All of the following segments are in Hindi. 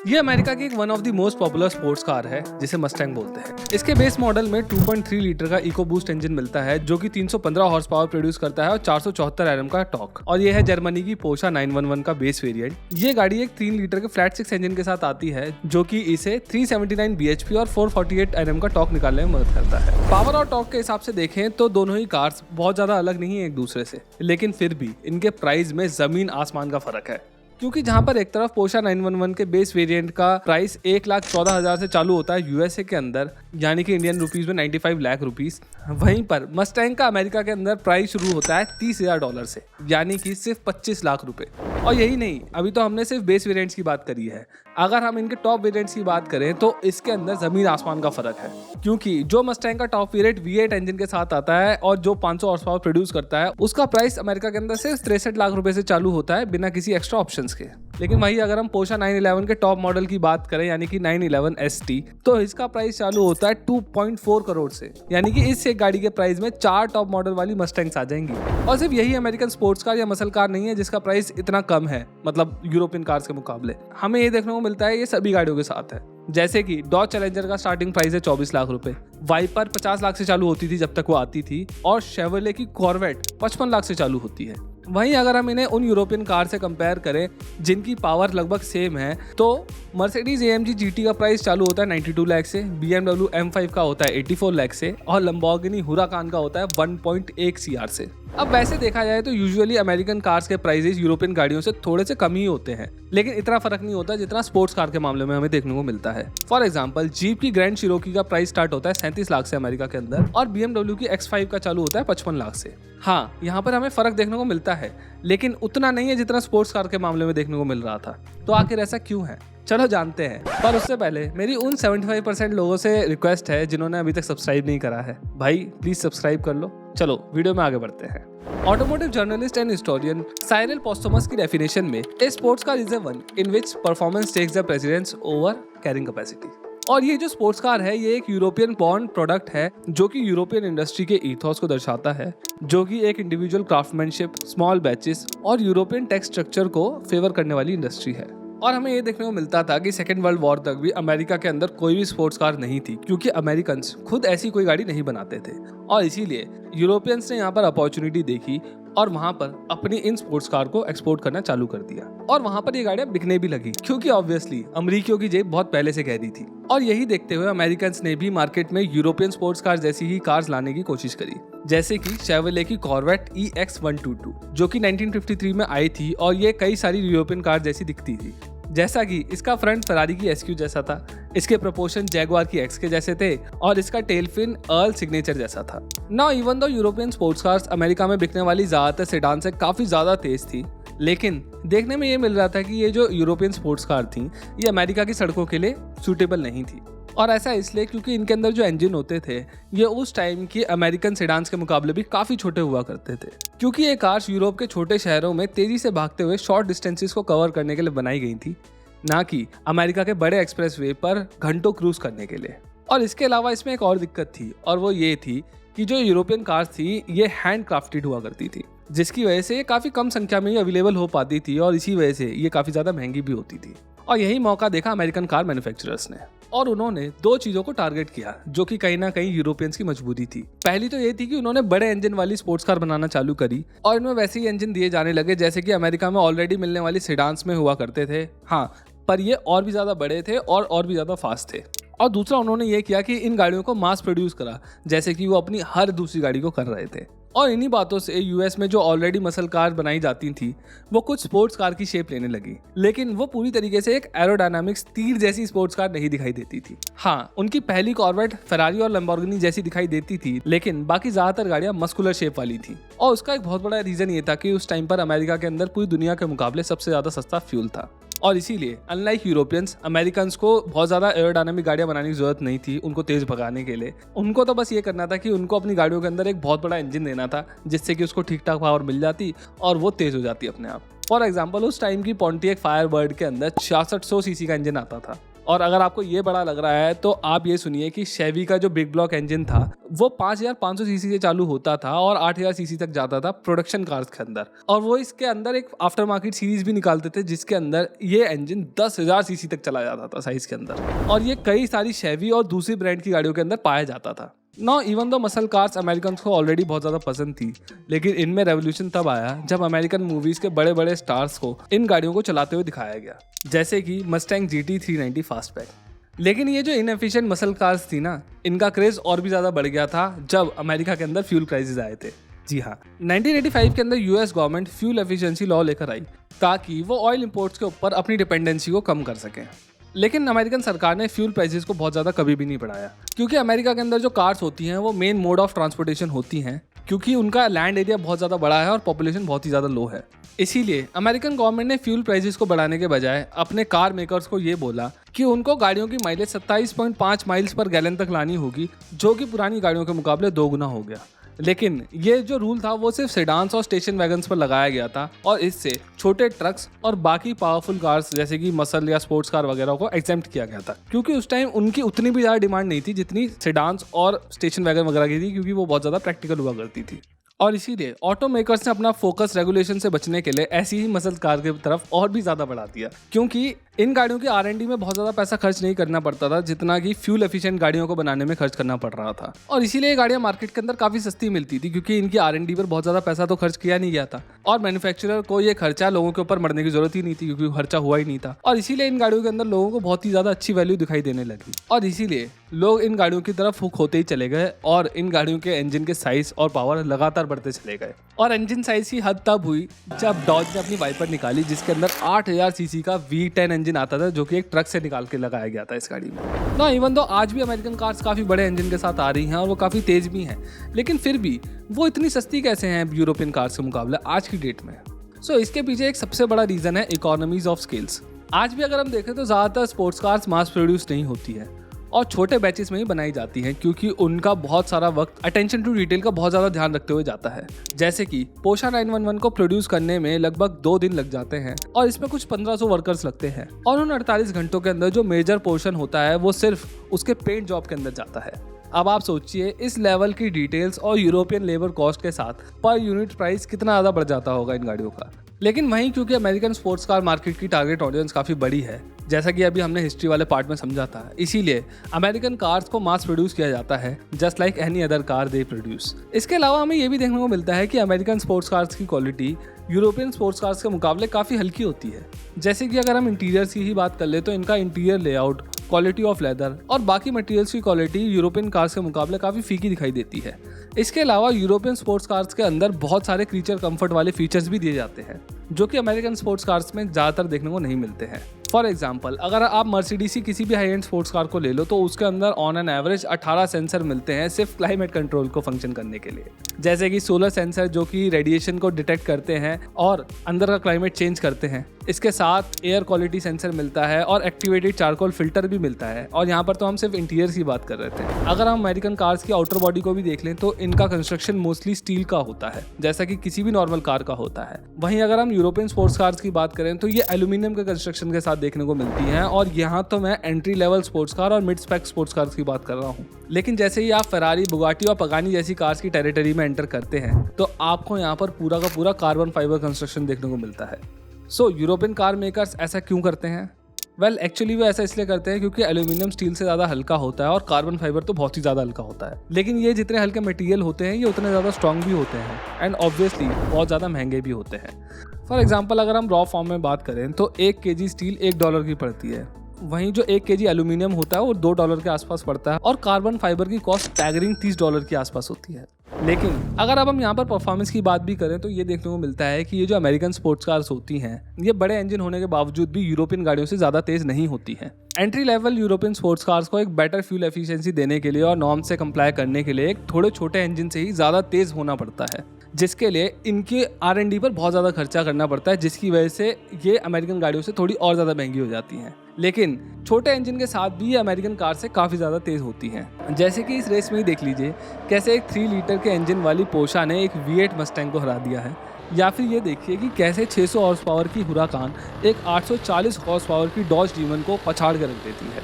ये अमेरिका की एक one of the most popular sports car है जिसे मस्टैंग बोलते हैं। इसके बेस मॉडल में 2.3 लीटर का इको बूस्ट इंजन मिलता है जो कि 315 हॉर्स पावर प्रोड्यूस करता है और 474 एनएम का टॉर्क। और ये है जर्मनी की पोर्शा 911 का बेस वेरिएंट। ये गाड़ी एक 3 लीटर के फ्लैट 6 इंजन के साथ आती है जो कि इसे 379 bhp और 448 एनएम का टॉर्क निकालने में मदद करता है। पावर और टॉर्क के हिसाब से देखें तो दोनों ही कार्स बहुत ज्यादा अलग नहीं है एक दूसरे से, लेकिन फिर भी इनके प्राइस में जमीन आसमान का फर्क है। क्योंकि जहां पर एक तरफ पोर्शा 911 के बेस वेरिएंट का प्राइस 1,14,000 से चालू होता है यूएसए के अंदर, यानी कि इंडियन रुपीस में 95 लाख रुपीस, वहीं पर मस्टैंग का अमेरिका के अंदर प्राइस शुरू होता है $30,000 से, यानी कि सिर्फ 25 लाख रुपए। और यही नहीं, अभी तो हमने सिर्फ बेस वेरिएंट्स की बात करी है। अगर हम इनके टॉप वेरिएंट्स की बात करें तो इसके अंदर जमीन आसमान का फर्क है। क्योंकि जो मस्टैंग का टॉप वेरिएंट V8 इंजन के साथ आता है और जो 500 हॉर्स पावर प्रोड्यूस करता है, उसका प्राइस अमेरिका के अंदर सिर्फ 63 लाख रुपए से चालू होता है बिना किसी एक्स्ट्रा ऑप्शंस के। लेकिन वही अगर हम पोर्शा 911 के टॉप मॉडल की बात करें यानी कि 911 ST, तो इसका प्राइस चालू होता है 2.4 करोड़ से, यानी कि इस एक गाड़ी के प्राइस में 4 टॉप मॉडल वाली मस्टैंग्स आ जाएंगी। और सिर्फ यही अमेरिकन स्पोर्ट्स कार या मसल कार नहीं है जिसका प्राइस इतना कम है, मतलब यूरोपियन कार्स के मुकाबले। हमें ये देखने को मिलता है ये सभी गाड़ियों के साथ है। जैसे कि डॉज चैलेंजर का स्टार्टिंग प्राइस है 24 लाख रुपए, वाइपर 50 लाख से चालू होती थी जब तक वो आती थी, और शेवरले की कॉर्वेट 55 लाख से चालू होती है। वहीं अगर हम इन्हें उन यूरोपियन कार से कंपेयर करें जिनकी पावर लगभग सेम है, तो मर्सिडीज AMG GT का प्राइस चालू होता है 92 लाख से, BMW M5 का होता है 84 लाख से, और लंबोर्गिनी हुराकान का होता है 1.1 CR से। अब वैसे देखा जाए तो यूजुअली अमेरिकन कार्स के प्राइसेस यूरोपियन गाड़ियों से थोड़े से कम ही होते हैं, लेकिन इतना फर्क नहीं होता जितना स्पोर्ट्स कार के मामले में हमें देखने को मिलता है। फॉर एग्जांपल, जीप की ग्रैंड चिरोकी का प्राइस स्टार्ट होता है 37 लाख से अमेरिका के अंदर, और BMW की X5 का चालू होता है 55 लाख से। हाँ, यहाँ पर हमें फर्क देखने को मिलता है, लेकिन उतना नहीं है जितना स्पोर्ट्स कार के मामले में देखने को मिल रहा था। तो आखिर ऐसा क्यों है, चलो जानते हैं। पर उससे पहले मेरी उन 75% लोगों से रिक्वेस्ट है जिन्होंने अभी तक सब्सक्राइब नहीं करा है, भाई प्लीज सब्सक्राइब कर लो। चलो वीडियो में आगे बढ़ते हैं। Automotive journalist and historian Cyril Posthumus की डेफिनेशन में a sports car is a one in which performance takes the precedence over carrying capacity. और ये जो स्पोर्ट्स कार है ये एक यूरोपियन बॉर्न प्रोडक्ट है जो कि यूरोपियन इंडस्ट्री के ईथॉस को दर्शाता है, जो कि एक इंडिविजुअल क्राफ्टमैनशिप, स्मॉल बैचेस और यूरोपियन टैक्स स्ट्रक्चर को फेवर करने वाली इंडस्ट्री है। और हमें ये देखने को मिलता था कि सेकेंड वर्ल्ड वॉर तक भी अमेरिका के अंदर कोई भी स्पोर्ट्स कार नहीं थी, क्योंकि अमेरिकन खुद ऐसी कोई गाड़ी नहीं बनाते थे, और इसीलिए यूरोपियंस ने यहाँ पर अपॉर्चुनिटी देखी और वहां पर अपनी इन स्पोर्ट्स कार को एक्सपोर्ट करना चालू कर दिया। और वहां पर ये गाड़ियां बिकने भी लगी, क्योंकि ऑब्वियसली अमेरिकियों की जेब बहुत पहले से गहरी थी। और यही देखते हुए अमेरिकन्स ने भी मार्केट में यूरोपियन स्पोर्ट्स कार जैसी ही कार्स लाने की कोशिश करी, जैसे कि शेवरले की कॉर्वेट EX122 जो कि 1953 में आई थी, और ये कई सारी यूरोपियन कार जैसी दिखती थी। जैसा कि इसका फ्रंट फरारी की SQ जैसा था, इसके प्रोपोर्शन जैगुआर की X के जैसे थे, और इसका टेल फिन अर्ल सिग्नेचर जैसा था। Now even though European sports cars America में बिकने वाली ज्यादातर सेडान से काफी ज्यादा तेज थी, लेकिन देखने में ये मिल रहा था कि ये जो यूरोपियन स्पोर्ट्स कार थी ये अमेरिका की सड़कों के लिए सूटेबल नहीं थी। और ऐसा इसलिए क्योंकि इनके अंदर जो इंजन होते थे ये उस टाइम की अमेरिकन सेडान्स के मुकाबले भी काफी छोटे हुआ करते थे, क्योंकि ये कार्स यूरोप के छोटे शहरों में तेजी से भागते हुए शॉर्ट डिस्टेंसेस को कवर करने के लिए बनाई गई थी, ना कि अमेरिका के बड़े एक्सप्रेसवे पर घंटों क्रूज करने के लिए। और इसके अलावा इसमें एक और दिक्कत थी, और वो ये थी कि जो यूरोपियन कार्स थी ये हैंड क्राफ्टेड हुआ करती थी, जिसकी वजह से ये काफी कम संख्या में ही अवेलेबल हो पाती थी, और इसी वजह से ये काफी ज्यादा महंगी भी होती थी। और यही मौका देखा अमेरिकन कार मैन्युफैक्चरर्स ने, और उन्होंने दो चीजों को टारगेट किया जो कि कहीं ना कहीं यूरोपियंस की मजबूरी थी। पहली तो ये थी कि उन्होंने बड़े इंजन वाली स्पोर्ट्स कार बनाना चालू करी, और इनमें वैसे ही इंजन दिए जाने लगे जैसे कि अमेरिका में ऑलरेडी मिलने वाली सेडान्स में हुआ करते थे। हाँ, पर ये और भी ज्यादा बड़े थे और भी ज्यादा फास्ट थे। और दूसरा उन्होंने ये किया कि इन गाड़ियों को मास प्रोड्यूस करा, जैसे कि वो अपनी हर दूसरी गाड़ी को कर रहे थे। और इन्हीं बातों से यूएस में जो ऑलरेडी मसल कार बनाई जाती थी वो कुछ स्पोर्ट्स कार की शेप लेने लगी, लेकिन वो पूरी तरीके से एक एरोडायनामिक्स तीर जैसी स्पोर्ट्स कार नहीं दिखाई देती थी। हाँ, उनकी पहली कॉर्वेट फेरारी और लंबोर्गिनी जैसी दिखाई देती थी, लेकिन बाकी ज्यादातर गाड़ियां मस्कुलर शेप वाली थी। और उसका एक बहुत बड़ा रीजन ये था कि उस टाइम पर अमेरिका के अंदर पूरी दुनिया के मुकाबले सबसे ज्यादा सस्ता फ्यूल था, और इसीलिए अनलाइक यूरोपियंस अमेरिकन्स को बहुत ज्यादा एरोडायनामिक गाड़ियां बनाने की जरूरत नहीं थी उनको तेज भगाने के लिए। उनको तो बस ये करना था कि उनको अपनी गाड़ियों के अंदर एक बहुत बड़ा इंजन देना था जिससे कि उसको ठीक ठाक पावर मिल जाती और वो तेज हो जाती अपने आप। फॉर एग्जाम्पल, उस टाइम की पॉन्टियक फायरबर्ड के अंदर 6600 सीसी का इंजन आता था, और अगर आपको ये बड़ा लग रहा है तो आप ये सुनिए कि शेवी का जो बिग ब्लॉक इंजन था वो 5500 सीसी से चालू होता था और 8000 सीसी तक जाता था प्रोडक्शन कार्स के अंदर, और वो इसके अंदर एक आफ्टर मार्केट सीरीज भी निकालते थे जिसके अंदर ये इंजन 10,000 सीसी तक चला जाता था साइज के अंदर, और ये कई सारी शेवी और दूसरी ब्रांड की गाड़ियों के अंदर पाया जाता था। No even though muscle cars American को ऑलरेडी बहुत ज़्यादा पसंद थी, लेकिन इनमें रेवोल्यूशन तब आया जब अमेरिकन मूवीज़ के बड़े बड़े स्टार्स को इन गाड़ियों को चलाते हुए दिखाया गया, जैसे कि मस्टैंग GT 390 फास्टबैक। लेकिन ये जो इनएफिशिएंट मसल कार्स थी ना, इनका क्रेज और भी ज़्यादा बढ़ गया था जब अमेरिका के अंदर फ्यूल क्राइसिस आए थे। जी हाँ, 1985 के अंदर US government fuel efficiency law लेकर आई ताकि वो ऑयल इंपोर्ट्स के ऊपर अपनी डिपेंडेंसी को कम कर सकें। लेकिन अमेरिकन सरकार ने फ्यूल प्राइसेस को बहुत ज़्यादा कभी भी नहीं बढ़ाया, क्योंकि अमेरिका के अंदर जो कार्स होती हैं वो मेन मोड ऑफ ट्रांसपोर्टेशन होती हैं, क्योंकि उनका लैंड एरिया बहुत ज़्यादा बड़ा है और पॉपुलेशन बहुत ही ज़्यादा लो है। इसीलिए अमेरिकन गवर्नमेंट ने फ्यूल प्राइसेस को बढ़ाने के बजाय अपने कार मेकर्स को ये बोला कि उनको गाड़ियों की माइलेज 27.5 माइल्स पर गैलन तक लानी होगी, जो कि पुरानी गाड़ियों के मुकाबले 2 गुना हो गया। लेकिन ये जो रूल था वो सिर्फ सेडान्स और स्टेशन वैगन्स पर लगाया गया था, और इससे छोटे ट्रक्स और बाकी पावरफुल कार्स जैसे कि मसल या स्पोर्ट्स कार वगैरह को एग्जेम्प्ट किया गया था, क्योंकि उस टाइम उनकी उतनी भी ज़्यादा डिमांड नहीं थी जितनी सेडान्स और स्टेशन वैगन वगैरह की थी, क्योंकि वो बहुत ज़्यादा प्रैक्टिकल हुआ करती थी। और इसीलिए ऑटो मेकर्स ने अपना फोकस रेगुलेशन से बचने के लिए ऐसी ही मसल कार की तरफ और भी ज़्यादा बढ़ा दिया, क्योंकि इन गाड़ियों की R&D में बहुत ज़्यादा पैसा खर्च नहीं करना पड़ता था जितना कि फ्यूल एफिशिएंट गाड़ियों को बनाने में खर्च करना पड़ रहा था। और इसीलिए ये गाड़ियाँ मार्केट के अंदर काफ़ी सस्ती मिलती थी, क्योंकि इनकी R&D पर बहुत ज़्यादा पैसा तो खर्च किया नहीं गया था, और मैन्युफैक्चरर को ये खर्चा लोगों के ऊपर मरने की जरूरत ही नहीं थी, क्योंकि खर्चा हुआ ही नहीं था। और इसीलिए इन गाड़ियों के अंदर लोगों को बहुत ही ज़्यादा अच्छी वैल्यू दिखाई देने लगी, और इसीलिए लोग इन गाड़ियों की तरफ हुक होते ही चले गए, और इन गाड़ियों के इंजन के साइज और पावर लगातार बढ़ते चले गए। और इंजन साइज की हद तब हुई जब डॉज ने अपनी वाइपर निकाली, जिसके अंदर 8000 सीसी का V10 इंजन आता था, जो कि एक ट्रक से निकाल के लगाया गया था इस गाड़ी में। ना इवन दो आज भी अमेरिकन कार्स काफ़ी बड़े इंजन के साथ आ रही हैं और वो काफ़ी तेज भी हैं, लेकिन फिर भी वो इतनी सस्ती कैसे हैं यूरोपियन कार्स के मुकाबले आज की डेट में। सो इसके पीछे एक सबसे बड़ा रीज़न है इकोनॉमीज ऑफ स्केल्स। आज भी अगर हम देखें तो ज़्यादातर स्पोर्ट्स कार्स मास प्रोड्यूस नहीं होती है और छोटे बैचेस में ही बनाई जाती हैं, क्योंकि उनका बहुत सारा वक्त अटेंशन टू डिटेल का बहुत ज़्यादा ध्यान रखते हुए जाता है। जैसे कि पोर्शा 911 को प्रोड्यूस करने में लगभग 2 दिन लग जाते हैं और इसमें कुछ 1500 वर्कर्स लगते हैं, और उन 48 घंटों के अंदर जो मेजर पोर्शन होता है वो सिर्फ उसके पेंट जॉब के अंदर जाता है। अब आप सोचिए इस लेवल की डिटेल्स और यूरोपियन लेबर कॉस्ट के साथ पर यूनिट प्राइस कितना ज़्यादा बढ़ जाता होगा इन गाड़ियों का। लेकिन वहीं क्योंकि अमेरिकन स्पोर्ट्स कार मार्केट की टारगेट ऑडियंस काफ़ी बड़ी है, जैसा कि अभी हमने हिस्ट्री वाले पार्ट में समझा था, इसीलिए अमेरिकन कार्स को मास प्रोड्यूस किया जाता है just like any other car they produce. इसके अलावा हमें ये भी देखने को मिलता है कि अमेरिकन स्पोर्ट्स कार्स की क्वालिटी यूरोपियन स्पोर्ट्स कार्स के मुकाबले काफ़ी हल्की होती है। जैसे कि अगर हम इंटीरियर्स की ही बात कर ले तो इनका interior layout, quality of leather और बाकी मटेरियल्स की क्वालिटी यूरोपियन कार्स के मुकाबले काफ़ी फीकी दिखाई देती है। इसके अलावा यूरोपियन स्पोर्ट्स कार्स के अंदर बहुत सारे क्रीचर कंफर्ट वाले फीचर्स भी दिए जाते हैं, जो कि अमेरिकन स्पोर्ट्स कार्स में ज़्यादातर देखने को नहीं मिलते हैं। फॉर एग्जाम्पल, अगर आप मर्सिडीज की किसी भी हाई एंड स्पोर्ट्स कार को ले लो तो उसके अंदर ऑन एन एवरेज 18 सेंसर मिलते हैं सिर्फ क्लाइमेट कंट्रोल को फंक्शन करने के लिए, जैसे कि सोलर सेंसर जो कि रेडिएशन को डिटेक्ट करते हैं और अंदर का क्लाइमेट चेंज करते हैं। इसके साथ एयर क्वालिटी सेंसर मिलता है और एक्टिवेटेड चारकोल फिल्टर भी मिलता है। और यहाँ पर तो हम सिर्फ इंटीरियर की बात कर रहे थे। अगर हम अमेरिकन कार्स की आउटर बॉडी को भी देख लें तो इनका कंस्ट्रक्शन मोस्टली स्टील का होता है, जैसा कि किसी भी नॉर्मल कार का होता है। वहीं अगर हम यूरोपियन स्पोर्ट्स कार्स की बात करें तो ये एल्यूमिनियम के कंस्ट्रक्शन के साथ देखने को मिलती हैं। और यहाँ तो मैं एंट्री लेवल स्पोर्ट्स कार और मिड स्पेक स्पोर्ट्स कार्स की बात कर रहा हूँ। लेकिन जैसे ही आप फेरारी, बुगाटी और पगानी जैसी कार्स की टेरिटरी में एंटर करते हैं तो आपको यहाँ पर पूरा का पूरा कार्बन फाइबर कंस्ट्रक्शन देखने को मिलता है। सो यूरोपियन कार मेकर्स ऐसा क्यों करते हैं? वेल एक्चुअली वो ऐसा इसलिए करते हैं क्योंकि एल्यूमिनियम स्टील से ज़्यादा हल्का होता है और कार्बन फाइबर तो बहुत ही ज़्यादा हल्का होता है। लेकिन ये जितने हल्के मटेरियल होते हैं ये उतने ज़्यादा स्ट्रॉन्ग भी होते हैं एंड ऑब्वियसली बहुत ज़्यादा महंगे भी होते हैं। फॉर एग्जाम्पल, अगर हम रॉ फॉर्म में बात करें तो 1 kg स्टील $1 की पड़ती है, वहीं जो 1 kg एल्यूमिनियम होता है वो $2 के आसपास पड़ता है, और कार्बन फाइबर की कॉस्ट स्टैगरिंग $30 के आसपास होती है। लेकिन अगर अब हम यहाँ पर परफॉर्मेंस की बात भी करें तो ये देखने को मिलता है कि ये जो अमेरिकन स्पोर्ट्स कार्स होती हैं ये बड़े इंजन होने के बावजूद भी यूरोपियन गाड़ियों से ज़्यादा तेज़ नहीं होती हैं। Entry level European sports cars को एक बेटर फ्यूल एफिशिएंसी देने के लिए और नॉर्म से कंप्लाई करने के लिए एक थोड़े छोटे इंजन से ही ज़्यादा तेज़ होना पड़ता है, जिसके लिए इनके R&D पर बहुत ज़्यादा खर्चा करना पड़ता है, जिसकी वजह से ये अमेरिकन गाड़ियों से थोड़ी और ज़्यादा महंगी हो जाती हैं। लेकिन छोटे इंजन के साथ भी ये अमेरिकन कार से काफ़ी ज़्यादा तेज़ होती हैं। जैसे कि इस रेस में ही देख लीजिए कैसे एक 3 लीटर के इंजन वाली पोर्शा ने एक V8 मस्टैंग को हरा दिया है। या फिर ये देखिए कि कैसे 600 हॉर्स पावर की हुराकान एक 840 हॉर्स पावर की डॉज डीमन को पछाड़ कर रख देती है।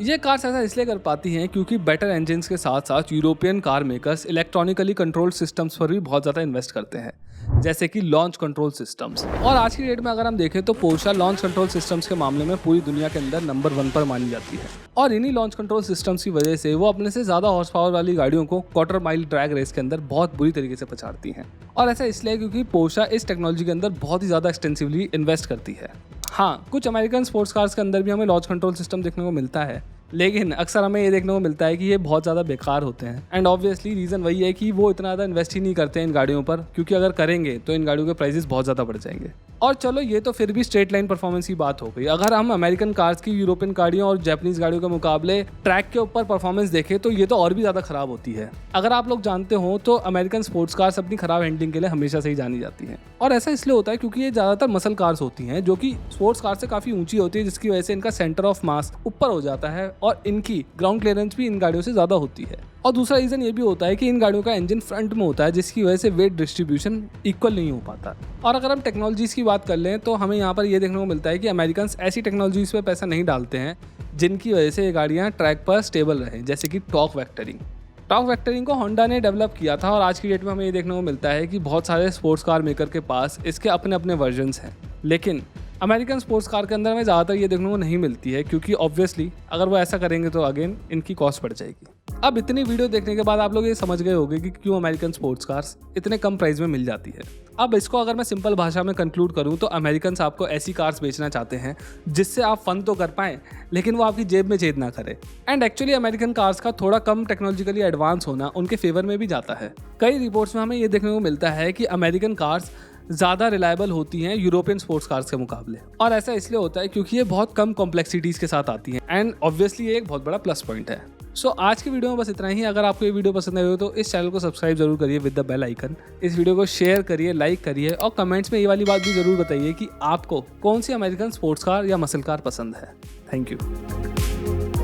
ये कार्स ऐसा इसलिए कर पाती हैं क्योंकि बेटर इंजन्स के साथ साथ European car makers electronically controlled systems पर भी बहुत ज़्यादा इन्वेस्ट करते हैं, जैसे कि लॉन्च कंट्रोल सिस्टम्स। और आज की डेट में अगर हम देखें तो पोर्शा लॉन्च कंट्रोल सिस्टम्स के मामले में पूरी दुनिया के अंदर नंबर 1 पर मानी जाती है। और इन्हीं लॉन्च कंट्रोल सिस्टम्स की वजह से वो अपने से ज़्यादा हॉर्स पावर वाली गाड़ियों को क्वार्टर माइल ड्रैग रेस के अंदर बहुत बुरी तरीके से पछाड़ती हैं। और ऐसा इसलिए क्योंकि पोर्शा इस टेक्नोलॉजी के अंदर बहुत ही ज़्यादा एक्सटेंसिवली इन्वेस्ट करती है। हाँ, कुछ अमेरिकन स्पोर्ट्स कार्स के अंदर भी हमें लॉन्च कंट्रोल सिस्टम देखने को मिलता है, लेकिन अक्सर हमें ये देखने को मिलता है कि ये बहुत ज़्यादा बेकार होते हैं। एंड ऑब्वियसली रीज़न वही है कि वो इतना ज़्यादा इन्वेस्ट ही नहीं करते हैं इन गाड़ियों पर, क्योंकि अगर करेंगे तो इन गाड़ियों के प्राइसेस बहुत ज़्यादा बढ़ जाएंगे। और चलो ये तो फिर भी स्ट्रेट लाइन परफॉर्मेंस की बात हो गई। अगर हम अमेरिकन कार्स की यूरोपियन गाड़ियों और जापानीज गाड़ियों के मुकाबले ट्रैक के ऊपर परफॉर्मेंस देखें तो ये तो और भी ज़्यादा खराब होती है। अगर आप लोग जानते हो तो अमेरिकन स्पोर्ट्स कार्स अपनी खराब हैंडलिंग के लिए हमेशा से ही जानी जाती हैं। और ऐसा इसलिए होता है क्योंकि ये ज़्यादातर मसल कार्स होती हैं जो कि स्पोर्ट्स कार से काफ़ी ऊंची होती है, जिसकी वजह से इनका सेंटर ऑफ मास ऊपर हो जाता है और इनकी ग्राउंड क्लियरेंस भी इन गाड़ियों से ज़्यादा होती है। और दूसरा रीज़न ये भी होता है कि इन गाड़ियों का इंजन फ्रंट में होता है, जिसकी वजह से वेट डिस्ट्रीब्यूशन इक्वल नहीं हो पाता। और अगर हम टेक्नोलॉजीज़ की बात कर लें तो हमें यहाँ पर ये देखने को मिलता है कि अमेरिकन्स ऐसी टेक्नोलॉजीज़ पे पैसा नहीं डालते हैं जिनकी वजह से ये गाड़ियाँ ट्रैक पर स्टेबल रहें, जैसे कि टॉर्क वेक्टरिंग। टॉर्क वेक्टरिंग को होंडा ने डेवलप किया था और आज की डेट में हमें ये देखने को मिलता है कि बहुत सारे स्पोर्ट्स कार मेकर के पास इसके अपने अपने वर्जन्स हैं, लेकिन अमेरिकन स्पोर्ट्स कार के अंदर हमें ज़्यादातर ये देखने को नहीं मिलती है, क्योंकि ऑब्वियसली अगर वो ऐसा करेंगे तो अगेन इनकी कॉस्ट बढ़ जाएगी। अब इतनी वीडियो देखने के बाद आप लोग ये समझ गए होंगे कि क्यों अमेरिकन स्पोर्ट्स कार्स इतने कम प्राइस में मिल जाती है। अब इसको अगर मैं सिंपल भाषा में कंक्लूड करूं तो अमेरिकन्स आपको ऐसी कार्स बेचना चाहते हैं जिससे आप फन तो कर पाएं, लेकिन वो आपकी जेब में छेद ना करे। एंड एक्चुअली अमेरिकन कार्स का थोड़ा कम टेक्नोलॉजिकली एडवांस होना उनके फेवर में भी जाता है। कई रिपोर्ट्स में हमें ये देखने को मिलता है कि अमेरिकन कार्स ज़्यादा रिलायबल होती हैं यूरोपियन स्पोर्ट्स कार्स के मुकाबले। और ऐसा इसलिए होता है क्योंकि ये बहुत कम कॉम्प्लेक्सिटीज़ के साथ आती हैं एंड ऑब्वियसली ये एक बहुत बड़ा प्लस पॉइंट है। आज की वीडियो में बस इतना ही। अगर आपको ये वीडियो पसंद आई हो तो इस चैनल को सब्सक्राइब जरूर करिए विद द बेल आइकन। इस वीडियो को शेयर करिए, लाइक करिए और कमेंट्स में ये वाली बात भी ज़रूर बताइए कि आपको कौन सी अमेरिकन स्पोर्ट्स कार या मसल कार पसंद है। Thank you.